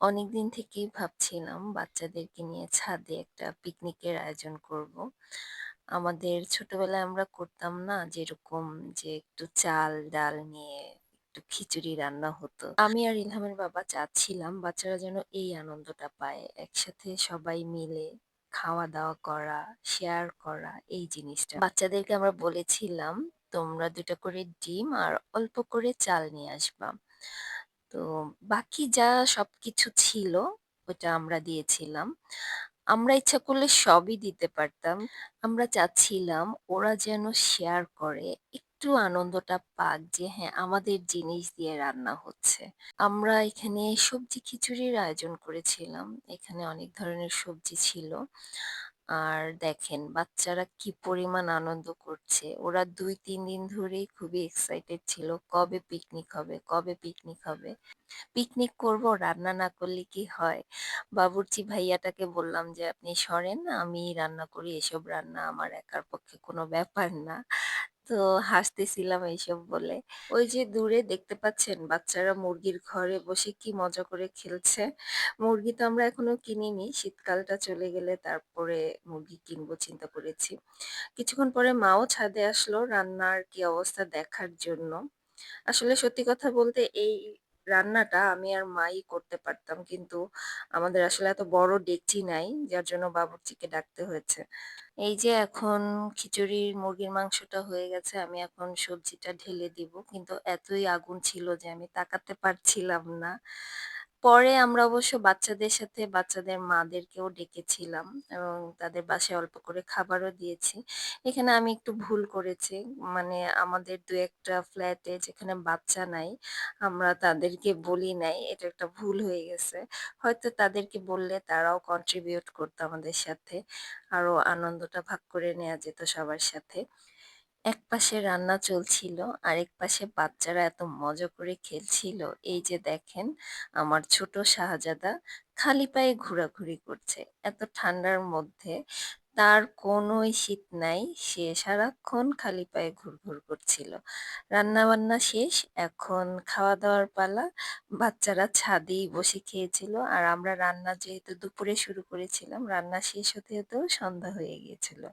অনেকদিন থেকেই ভাবছিলাম বাচ্চাদেরকে নিয়ে ছাদে একটা পিকনিকের আয়োজন করব। আমাদের ছোটবেলায় আমরা করতাম না যেরকম যে একটু চাল ডাল নিয়ে একটু খিচুড়ি রান্না হতো। আমি আর ইলহামের বাবা চাচ্ছিলাম বাচ্চারা যেন এই আনন্দটা পায়। একসাথে সবাই মিলে খাওয়া-দাওয়া করা, শেয়ার করা এই জিনিসটা। বাচ্চাদেরকে আমরা বলেছিলাম, "তোমরা ২ টা করে ডিম আর অল্প করে চাল নিয়ে আসবা।" তো বাকি যা সবকিছু ছিল ওটা আমরা দিয়েছিলাম। আমরা ইচ্ছা করলে সবই দিতে পারতাম। আমরা চাচ্ছিলাম ওরা যেন শেয়ার করে, একটু আনন্দটা পাক যে হ্যাঁ, আমাদের জিনিস দিয়ে রান্না হচ্ছে। আমরা এখানে সবজি খিচুড়ির আয়োজন করেছিলাম। এখানে অনেক ধরনের সবজি ছিল। আর দেখেন বাচ্চারা কি পরিমাণ আনন্দ করছে। ওরা ২-৩ দিন ধরেই খুবই এক্সাইটেড ছিল। কবে পিকনিক হবে, কবে পিকনিক হবে। পিকনিক করব রান্না না করলে কি হয়? বাবুর্চি ভাইয়াটাকে বললাম যে, "আপনি সরেন, আমি রান্না করি। এসব রান্না আমার একার পক্ষে কোনো ব্যাপার না।" তো হাসতেছিলাম এইসব বলে। ওই যে দূরে দেখতে পাচ্ছেন বাচ্চারা মুরগির ঘরে বসে কি মজা করে খেলছে। মুরগি তো আমরা এখনো কিনিনি। শীতকালটা চলে গেলে তারপরে মুরগি কিনবো চিন্তা করেছি। কিছুক্ষণ পরে মাও ছাদে আসলো রান্নার কি অবস্থা দেখার জন্য। আসলে সত্যি কথা বলতে এই রান্নাটা আমি আর মাই করতে পারতাম। কিন্তু আমাদের আসলে এত বড় ডেকচি নাই, যার জন্য বাবুর্চিকে ডাকতে হয়েছে। এই যে এখন খিচুড়ির মুরগির মাংসটা হয়ে গেছে, আমি এখন সবজিটা ঢেলে দিব। কিন্তু এতই আগুন ছিল যে আমি তাকাতে পারছিলাম না। পরে আমরা অবশ্য বাচ্চাদের সাথে বাচ্চাদের মাদেরকেও ডেকেছিলাম এবং তাদের বাসায় অল্প করে খাবারও দিয়েছি। এখানে আমি একটু ভুল করেছি। মানে আমাদের ২-১ টা ফ্ল্যাটে যেখানে বাচ্চা নাই, আমরা তাদেরকে বলি নাই। এটা একটা ভুল হয়ে গেছে। হয়তো তাদেরকে বললে তারাও কন্ট্রিবিউট করতো আমাদের সাথে। আরো আনন্দটা ভাগ করে নেয়া যেত সবার সাথে। একপাশে রান্না চলছিল, আরেক পাশে বাচ্চারা এত মজা করে খেলছিল। এই যে দেখেন আমার ছোট শাহজাদা খালি পায়ে ঘোরাঘুরি করছে। এত ঠান্ডার মধ্যে তার কোনোই শীত নাই। সে সারাক্ষণ খালি পায়ে ঘুরঘুর করছিল। রান্নাবান্না শেষ, এখন খাওয়া-দাওয়ার পালা। বাচ্চারা ছাদেই বসে খেয়েছিল। আর আমরা রান্না যেহেতু দুপুরে শুরু করেছিলাম, রান্না শেষ হতে, হতেও সন্ধ্যা হয়ে গিয়েছিল।